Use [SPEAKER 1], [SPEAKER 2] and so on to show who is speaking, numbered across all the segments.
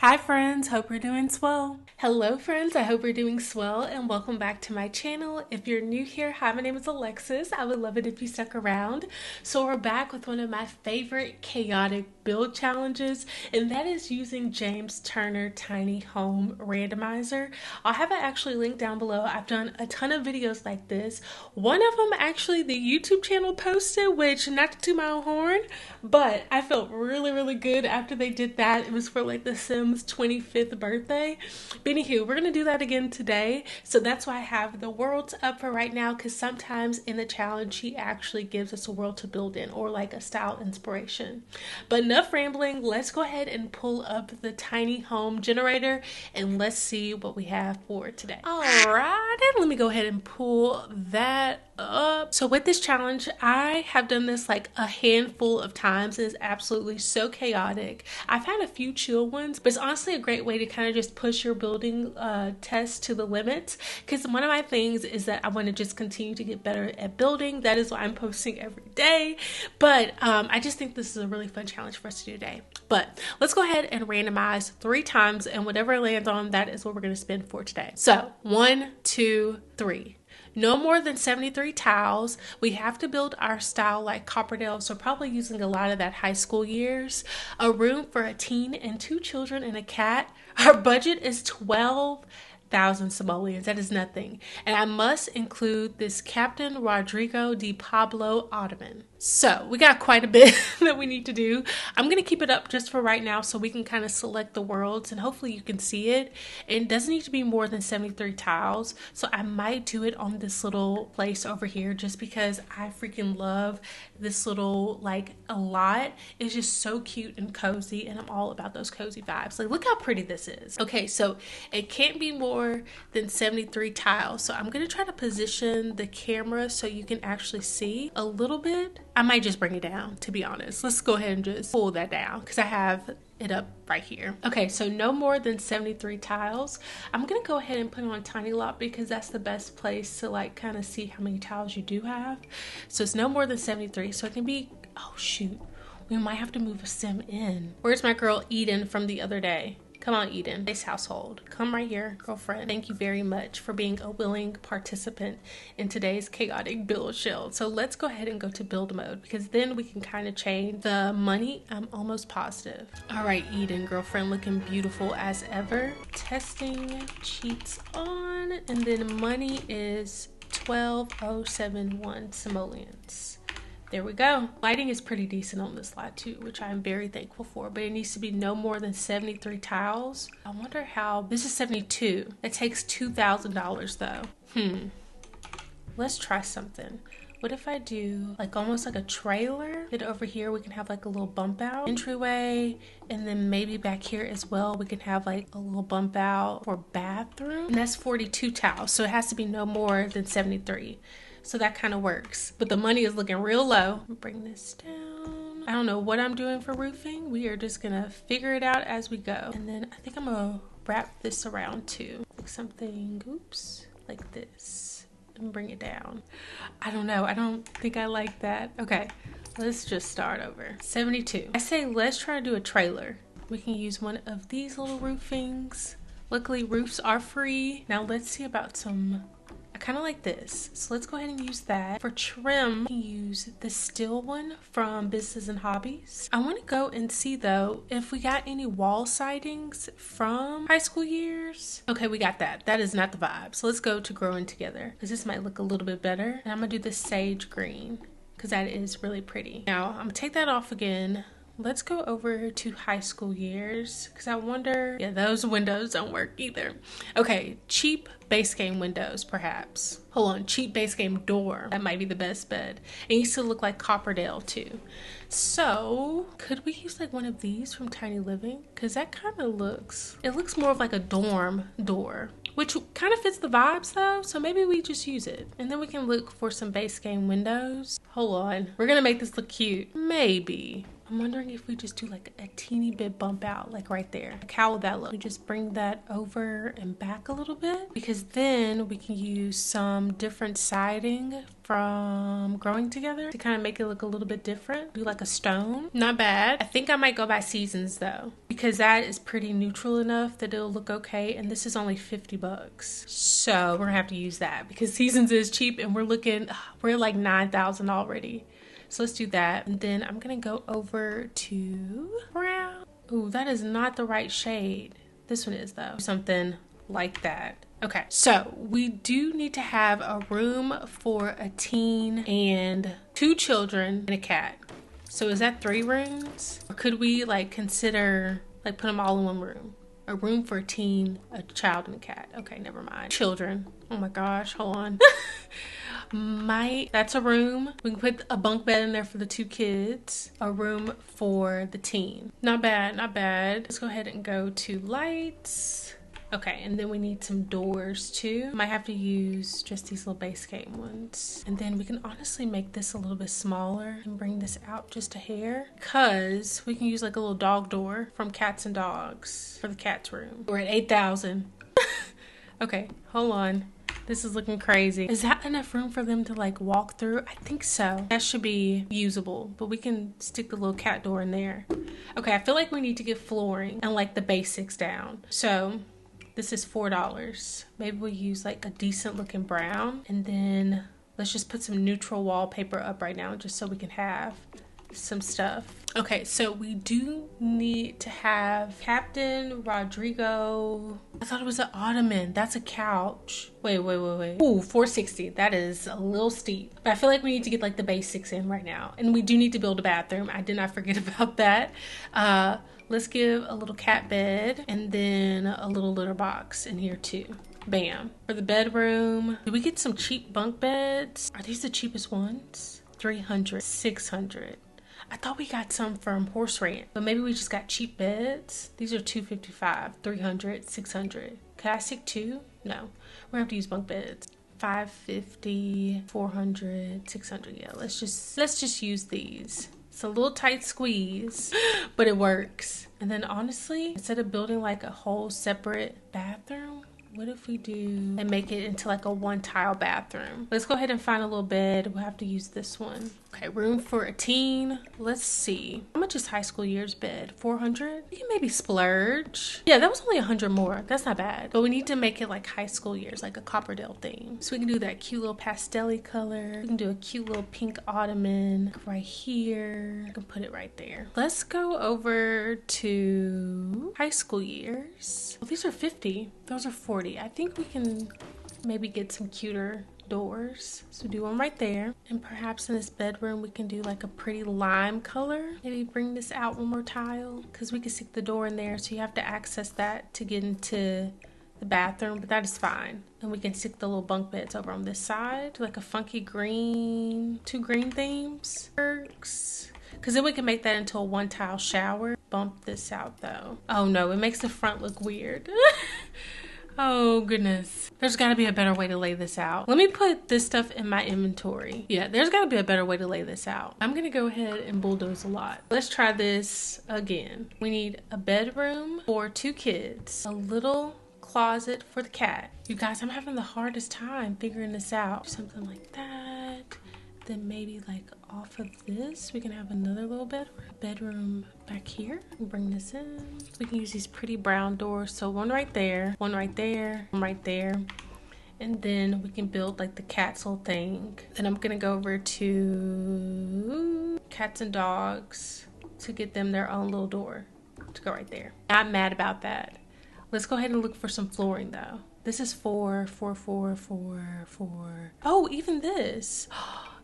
[SPEAKER 1] Hi friends, hope you're doing swell. Hello friends, I hope you're doing swell and welcome back to my channel. If you're new here, hi, my name is Alexis. I would love it if you stuck around. So we're back with one of my favorite chaotic build challenges, and that is using James Turner Tiny Home Randomizer. I'll have it actually linked down below. I've done a ton of videos like this. One of them actually the YouTube channel posted, which not to toot my own horn, but I felt really good after they did that. It was for like the Sims 25th birthday. But anywho, we're gonna do that again today. So that's why I have the worlds up for right now, because sometimes in the challenge he actually gives us a world to build in or like a style inspiration. But enough rambling, let's go ahead and pull up the tiny home generator and let's see what we have for today. Alright, and let me go ahead and pull that up. So with this challenge, I have done this like a handful of times. It's absolutely so chaotic. I've had a few chill ones, but it's honestly a great way to kind of just push your building test to the limits, because one of my things is that I want to just continue to get better at building. That is why I'm posting every day. But I just think this is a really fun challenge for us to do today. But let's go ahead and randomize 3 times, and whatever it lands on, that is what we're going to spin for today. So 1, 2, 3. No more than 73 tiles. We have to build our style like Copperdale, so probably using a lot of that high school years. A room for a teen and 2 children and a cat. Our budget is 12,000 simoleons. That is nothing. And I must include this Captain Rodrigo de Pablo Ottoman. So we got quite a bit that we need to do. I'm going to keep it up just for right now so we can kind of select the worlds and hopefully you can see it. It doesn't need to be more than 73 tiles. So I might do it on this little place over here just because I freaking love this little, like, a lot. It's just so cute and cozy, and I'm all about those cozy vibes. Like, look how pretty this is. Okay, so it can't be more than 73 tiles. So I'm going to try to position the camera so you can actually see a little bit. I might just bring it down, to be honest. Let's go ahead and just pull that down because I have it up right here. Okay, so no more than 73 tiles. I'm gonna go ahead and put it on Tiny Lot because that's the best place to like kind of see how many tiles you do have. So it's no more than 73. So it can be, oh shoot, we might have to move a sim in. Where's my girl Eden from the other day? Come on, Eden. This household. Come right here, girlfriend. Thank you very much for being a willing participant in today's chaotic build shell. So let's go ahead and go to build mode because then we can kind of change the money. I'm almost positive. All right, Eden, girlfriend, looking beautiful as ever. Testing cheats on, and then money is 12,071 simoleons. There we go. Lighting is pretty decent on this lot too, which I'm very thankful for, but it needs to be no more than 73 tiles. I wonder how, this is 72. It takes $2,000 though. Let's try something. What if I do like almost like a trailer? And over here we can have like a little bump out entryway, and then maybe back here as well we can have like a little bump out for bathroom. And that's 42 tiles, so it has to be no more than 73. So that kind of works. But the money is looking real low. Bring this down. I don't know what I'm doing for roofing. We are just gonna figure it out as we go. And then I think I'm gonna wrap this around too. Like something, oops, like this. And bring it down. I don't know. I don't think I like that. Okay, let's just start over. 72. I say let's try to do a trailer. We can use one of these little roofings. Luckily, roofs are free. Now let's see about some, I kind of like this, so let's go ahead and use that. For trim, you can use the steel one from Business and Hobbies. I want to go and see though if we got any wall sidings from high school years. Okay, we got that. That is not the vibe. So let's go to Growing Together because this might look a little bit better. And I'm gonna do the sage green because that is really pretty. Now I'm gonna take that off again. Let's go over to high school years because I wonder, yeah, those windows don't work either. Okay, cheap base game windows perhaps. Hold on, cheap base game door. That might be the best bet. It needs to look like Copperdale too. So could we use like one of these from Tiny Living? Because that kind of looks, it looks more of like a dorm door, which kind of fits the vibes though. So maybe we just use it. And then we can look for some base game windows. Hold on, we're gonna make this look cute. Maybe. I'm wondering if we just do like a teeny bit bump out, like right there. Like how will that look? We just bring that over and back a little bit, because then we can use some different siding from Growing Together to kind of make it look a little bit different. Do like a stone. Not bad. I think I might go by Seasons though, because that is pretty neutral enough that it'll look okay. And this is only 50 bucks. So we're gonna have to use that because Seasons is cheap and we're like 9,000 already. So let's do that. And then I'm gonna go over to brown. Ooh, that is not the right shade. This one is though. Something like that. Okay, so we do need to have a room for a teen and 2 children and a cat. So is that 3 rooms? Or could we like consider like put them all in one room? A room for a teen, a child, and a cat. Okay, never mind. Children. Oh my gosh, hold on. That's a room. We can put a bunk bed in there for the 2 kids. A room for the teen. Not bad, not bad. Let's go ahead and go to lights. Okay, and then we need some doors too. Might have to use just these little base game ones. And then we can honestly make this a little bit smaller and bring this out just a hair, because we can use like a little dog door from Cats and Dogs for the cat's room. We're at 8,000. Okay, hold on. This is looking crazy. Is that enough room for them to like walk through? I think so. That should be usable, but we can stick the little cat door in there. Okay, I feel like we need to get flooring and like the basics down. So this is $4. Maybe we'll use like a decent looking brown, and then let's just put some neutral wallpaper up right now just so we can have some stuff. Okay, so we do need to have Captain Rodrigo. I thought it was an ottoman. That's a couch. Wait. Ooh, $460. That is a little steep. But I feel like we need to get like the basics in right now. And we do need to build a bathroom. I did not forget about that. Let's give a little cat bed and then a little litter box in here too. Bam. For the bedroom, did we get some cheap bunk beds? Are these the cheapest ones? 300, 600. I thought we got some from Horse Rant, but maybe we just got cheap beds. These are $255, 300, 600. Could I stick 2? No, we're gonna have to use bunk beds. 550, 400, 600. Yeah, let's just use these. It's a little tight squeeze, but it works. And then honestly, instead of building like a whole separate bathroom, what if we do and make it into like a 1 tile bathroom? Let's go ahead and find a little bed. We'll have to use this one. Okay, room for a teen. Let's see. How much is High School Year's bed? 400? We can maybe splurge. Yeah, that was only 100 more. That's not bad. But we need to make it like High School Year's, like a Copperdale theme. So we can do that cute little pastel-y color. We can do a cute little pink ottoman right here. I can put it right there. Let's go over to High School Year's. Well, these are 50. Those are 40. I think we can maybe get some cuter doors. So do one right there. And perhaps in this bedroom we can do like a pretty lime color. Maybe bring this out 1 more tile, because we can stick the door in there, so you have to access that to get into the bathroom, but that is fine. And we can stick the little bunk beds over on this side. Do like a funky green, 2 green themes. Works. Because then we can make that into a 1 tile shower. Bump this out though. Oh no, it makes the front look weird. Oh goodness. There's got to be a better way to lay this out. Let me put this stuff in my inventory. Yeah, there's got to be a better way to lay this out. I'm going to go ahead and bulldoze a lot. Let's try this again. We need a bedroom for 2 kids. A little closet for the cat. You guys, I'm having the hardest time figuring this out. Something like that. Then maybe like off of this, we can have another little bedroom back here. We'll bring this in. We can use these pretty brown doors. So 1 right there, 1 right there, 1 right there. And then we can build like the cat's little thing. Then I'm gonna go over to Cats and Dogs to get them their own little door to go right there. Not mad about that. Let's go ahead and look for some flooring though. This is 4. Oh, even this.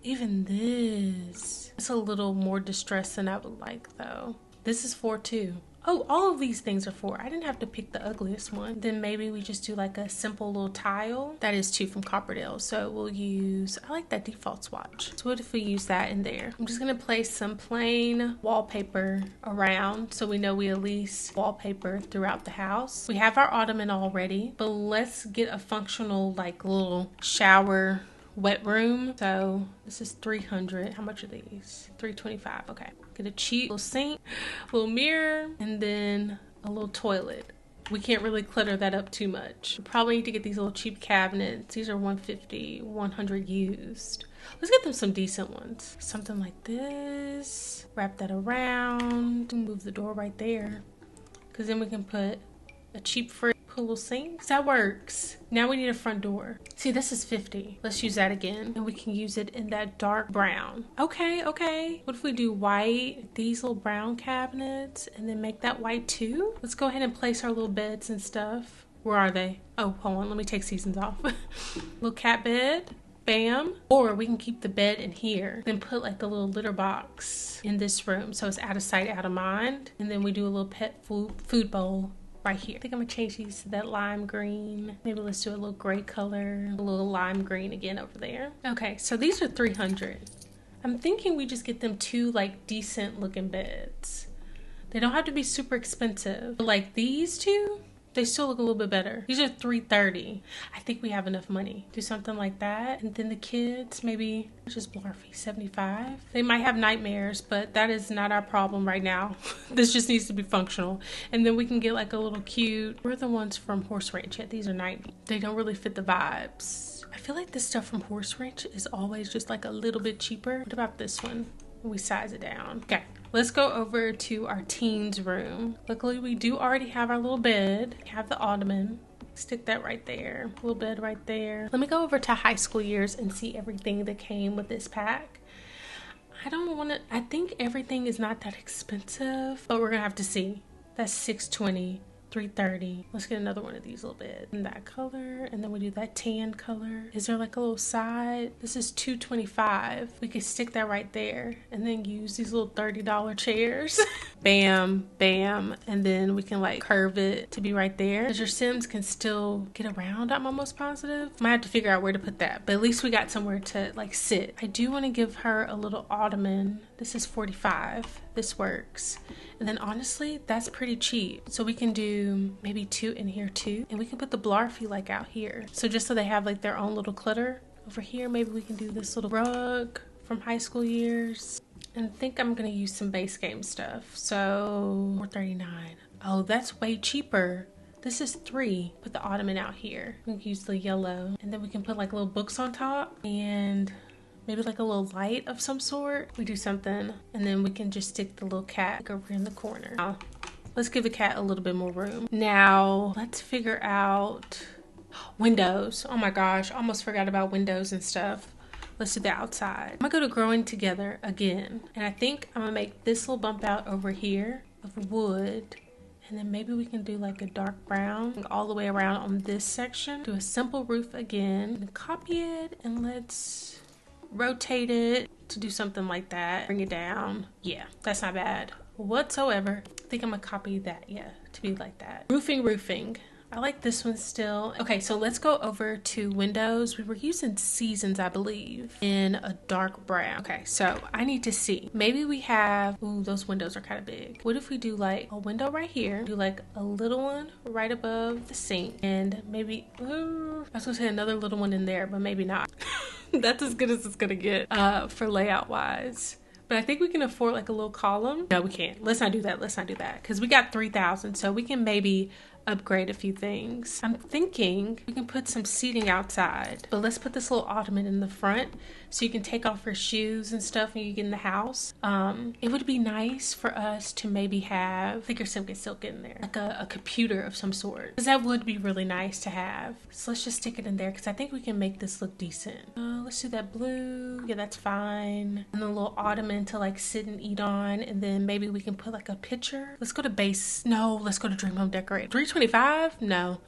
[SPEAKER 1] Even this. It's a little more distressed than I would like though. This is 4 too. Oh, all of these things are 4. I didn't have to pick the ugliest one. Then maybe we just do like a simple little tile. That is 2 from Copperdale. So we'll use, I like that default swatch. So what if we use that in there? I'm just gonna place some plain wallpaper around so we know we at least wallpaper throughout the house. We have our ottoman already, but let's get a functional like little shower wet room. So this is 300. How much are these? 325. Okay. Get a cheap little sink, little mirror, and then a little toilet. We can't really clutter that up too much. We probably need to get these little cheap cabinets. These are 150, 100 used. Let's get them some decent ones. Something like this. Wrap that around. Move the door right there. Because then we can put a cheap fridge. Put a little sink. That works. Now we need a front door. See, this is 50. Let's use that again. And we can use it in that dark brown. Okay, okay. What if we do white? These little brown cabinets. And then make that white too? Let's go ahead and place our little beds and stuff. Where are they? Oh, hold on. Let me take Seasons off. Little cat bed. Bam. Or we can keep the bed in here. Then put like the little litter box in this room. So it's out of sight, out of mind. And then we do a little pet food bowl right here. I think I'm gonna change these to that lime green. Maybe let's do a little gray color. A little lime green again over there. Okay, so these are 300. I'm thinking we just get them 2 like decent looking beds. They don't have to be super expensive. But like these 2, they still look a little bit better. These are 330. I think we have enough money. Do something like that. And then the kids, maybe just Blarfy, 75. They might have nightmares, but that is not our problem right now. This just needs to be functional. And then we can get like a little cute. We're the ones from Horse Ranch yet. These are 90. They don't really fit the vibes. I feel like this stuff from Horse Ranch is always just like a little bit cheaper. What about this one? We size it down. Okay. Let's go over to our teens room. Luckily, we do already have our little bed. We have the ottoman. Stick that right there. Little bed right there. Let me go over to high school years and see everything that came with this pack. I think everything is not that expensive, but we're gonna have to see. That's $620. $330. Let's get another one of these little bits in that color, and then we do that tan color. Is there like a little side? This is $225. We could stick that right there and then use these little $30 chairs. Bam, bam, and then we can like curve it to be right there, because your Sims can still get around. I'm almost positive. Might have to figure out where to put that, but at least we got somewhere to like sit. I do want to give her a little ottoman. This is $45. This works. And then honestly, that's pretty cheap. So we can do maybe 2 in here too. And we can put the Blarfy like out here. So just so they have like their own little clutter. Over here, maybe we can do this little rug from high school years. And I think I'm gonna use some base game stuff. So $439. Oh, that's way cheaper. This is 3. Put the ottoman out here. We can use the yellow. And then we can put like little books on top. And maybe like a little light of some sort. We do something, and then we can just stick the little cat like over in the corner. Now, let's give the cat a little bit more room. Now, let's figure out windows. Oh my gosh, almost forgot about windows and stuff. Let's do the outside. I'm gonna go to growing together again. And I think I'm gonna make this little bump out over here of wood. And then maybe we can do like a dark brown all the way around on this section. Do a simple roof again. And copy it, and let's rotate it to do something like that. Bring it down. Yeah, that's not bad whatsoever. I think I'm gonna copy that, yeah, to be like that. Roofing. I like this one still. Okay, so let's go over to windows. We were using Seasons, I believe, in a dark brown. Okay, so I need to see. Maybe we have, ooh, those windows are kind of big. What if we do like a window right here, do like a little one right above the sink, and maybe, I was gonna say another little one in there, but maybe not. That's as good as it's gonna get for layout wise. But I think we can afford like a little column. No, we can't. Let's not do that. Because we got 3,000, so we can maybe upgrade a few things. I'm thinking we can put some seating outside, but let's put this little ottoman in the front so you can take off your shoes and stuff when you get in the house. It would be nice for us to maybe have, I think your Sim can still get in there, like a computer of some sort, because that would be really nice to have. So let's just stick it in there, because I think we can make this look decent. Let's do that blue. Yeah, that's fine. And then a little ottoman to like sit and eat on, and then maybe we can put like a picture. Let's go to base. No, let's go to Dream Home Decorate. $325? No.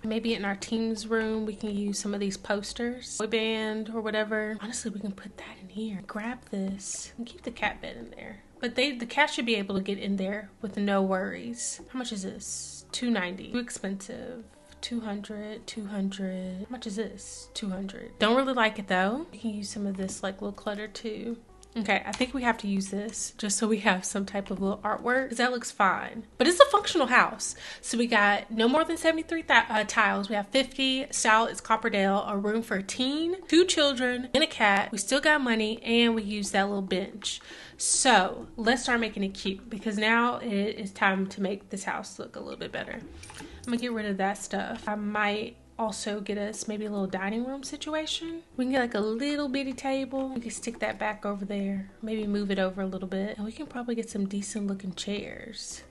[SPEAKER 1] Maybe in our team's room we can use some of these posters, boy band or whatever. Honestly, we can put that in here. Grab this and keep the cat bed in there. But the cat should be able to get in there with no worries. How much is this? $290. Too expensive. 200. How much is this? 200. Don't really like it though. You can use some of this like little clutter too. Okay, I think we have to use this just so we have some type of little artwork because that looks fine. But it's a functional house. So we got no more than 73 tiles. We have 50. Style is Copperdale. A room for a teen, 2 children, and a cat. We still got money and we used that little bench. So let's start making it cute because now it is time to make this house look a little bit better. I'm gonna get rid of that stuff. I might also get us maybe a little dining room situation. We can get like a little bitty table. We can stick that back over there. Maybe move it over a little bit. And we can probably get some decent looking chairs.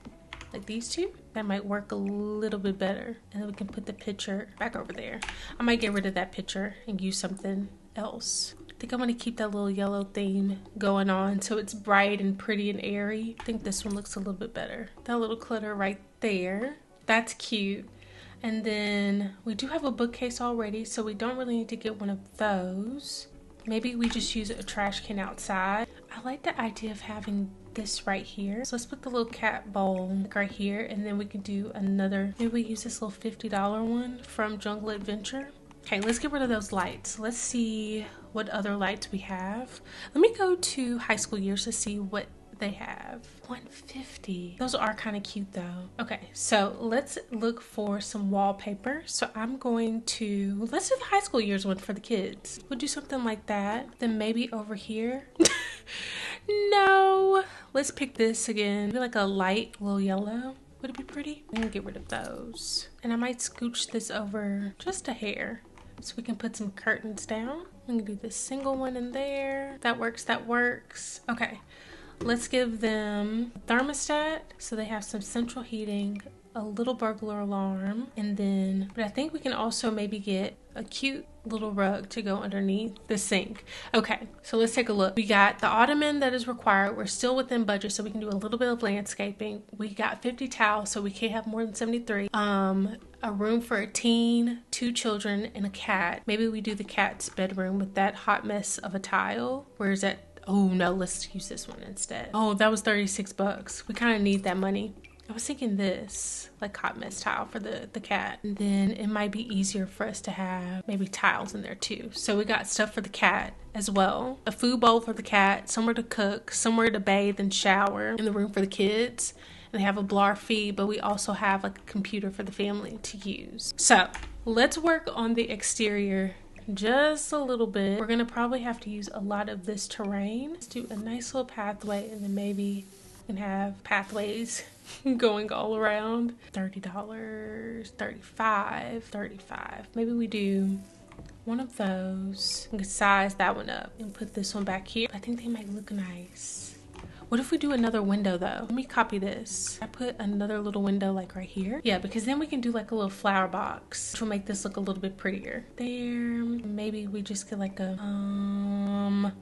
[SPEAKER 1] Like these two. That might work a little bit better. And then we can put the picture back over there. I might get rid of that picture and use something else. I think I'm gonna keep that little yellow theme going on so it's bright and pretty and airy. I think this one looks a little bit better. That little clutter right there. That's cute. And then we do have a bookcase already, so we don't really need to get one of those. Maybe we just use a trash can outside. I like the idea of having this right here. So let's put the little cat bowl right here, and then we can do another. Maybe we use this little $50 one from Jungle Adventure. Okay, let's get rid of those lights. Let's see what other lights we have. Let me go to High School Years to see what they have. 150. Those are kind of cute though. Okay, so let's look for some wallpaper. So I'm going to, let's do the High School Years one for the kids. We'll do something like that. Then maybe over here. No, let's pick this again. Maybe like a light little yellow. Would it be pretty? I'm gonna get rid of those. And I might scooch this over just a hair so we can put some curtains down. I'm gonna do this single one in there. That works, that works. Okay. Let's give them a thermostat so they have some central heating, a little burglar alarm, and then, but I think we can also maybe get a cute little rug to go underneath the sink. Okay, so let's take a look. We got the ottoman that is required. We're still within budget, so we can do a little bit of landscaping. We got 50 towels, so we can't have more than 73. A room for a teen, 2 children, and a cat. Maybe we do the cat's bedroom with that hot mess of a tile. Where is that? Oh no, let's use this one instead. Oh, that was 36 bucks. We kind of need that money. I was thinking this, like hot mess tile for the cat. And then it might be easier for us to have maybe tiles in there too. So we got stuff for the cat as well. A food bowl for the cat, somewhere to cook, somewhere to bathe and shower, in the room for the kids. And they have a Blar feed, but we also have like a computer for the family to use. So let's work on the exterior just a little bit. We're gonna probably have to use a lot of this terrain. Let's do a nice little pathway, and then maybe we can have pathways going all around. $30, 35, 35. Maybe we do one of those. We can size that one up and put this one back here. I think they might look nice. What if we do another window though? Let me copy this. I put another little window like right here. Yeah, because then we can do like a little flower box, which will make this look a little bit prettier. There, maybe we just get like a,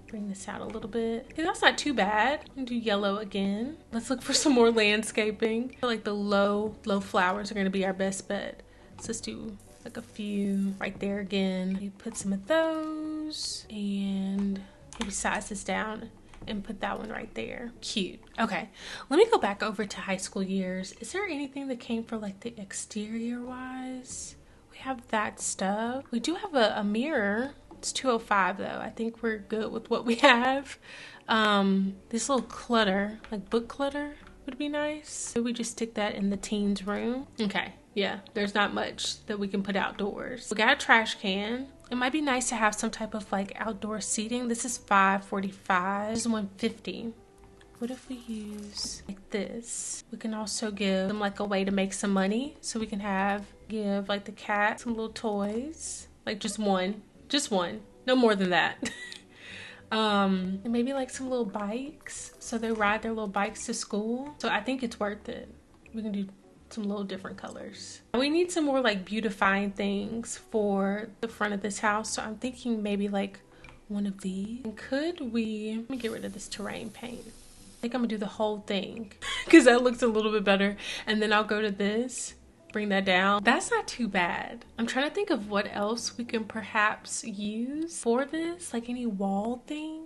[SPEAKER 1] bring this out a little bit. Okay, that's not too bad. I'm gonna do yellow again. Let's look for some more landscaping. I feel like the low flowers are gonna be our best bet. So let's do like a few right there again. You put some of those and maybe size this down and put that one right there. Cute. Okay, let me go back over to High School Years. Is there anything that came for like the exterior wise? We have that stuff. We do have a mirror. It's $205 though. I think we're good with what we have. This little clutter, like book clutter, would be nice. Maybe we just stick that in the teens room. Okay, yeah, there's not much that we can put outdoors. We got a trash can. It might be nice to have some type of like outdoor seating. This is $545. This is $150. What if we use like this? We can also give them like a way to make some money. So we can give like the cat some little toys. Like just one, no more than that. And maybe like some little bikes. So they ride their little bikes to school. So I think it's worth it. We can do some little different colors. We need some more like beautifying things for the front of this house. So I'm thinking maybe like one of these. And could we, let me get rid of this terrain paint. I think I'm gonna do the whole thing because that looks a little bit better. And then I'll go to this, bring that down. That's not too bad. I'm trying to think of what else we can perhaps use for this, like any wall thing.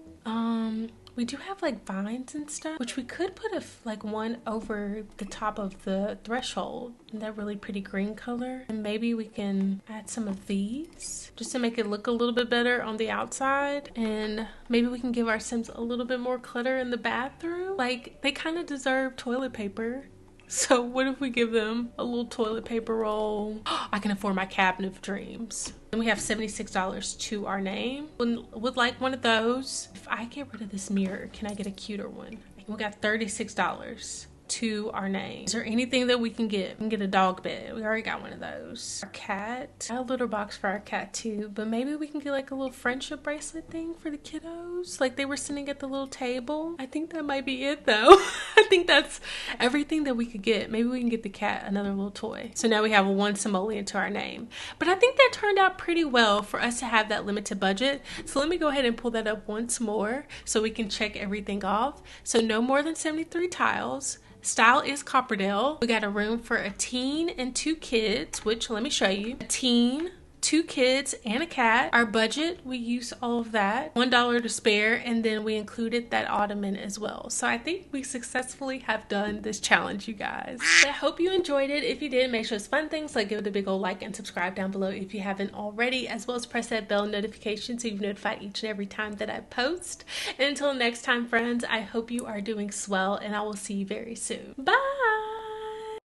[SPEAKER 1] We do have like vines and stuff, which we could put like one over the top of the threshold. That really pretty green color. And maybe we can add some of these just to make it look a little bit better on the outside. And maybe we can give our Sims a little bit more clutter in the bathroom. Like, they kind of deserve toilet paper. So what if we give them a little toilet paper roll? I can afford my cabinet of dreams. And we have $76 to our name. Would like one of those. If I get rid of this mirror, can I get a cuter one? We got $36 to our name. Is there anything that we can get? We can get a dog bed. We already got one of those. Our cat. I have a litter box for our cat too, but maybe we can get like a little friendship bracelet thing for the kiddos. Like they were sitting at the little table. I think that might be it though. I think that's everything that we could get. Maybe we can get the cat another little toy. So now we have one simoleon to our name. But I think that turned out pretty well for us to have that limited budget. So let me go ahead and pull that up once more so we can check everything off. So no more than 73 tiles. Style is Copperdale. We got a room for a teen and 2 kids, which let me show you. A teen, 2 kids, and a cat. Our budget, we use all of that. $1 to spare, and then we included that ottoman as well. So I think we successfully have done this challenge, you guys. I hope you enjoyed it. If you did, make sure it's fun things like give it a big old like and subscribe down below if you haven't already, as well as press that bell notification so you're notified each and every time that I post. And until next time, friends, I hope you are doing swell, and I will see you very soon. Bye!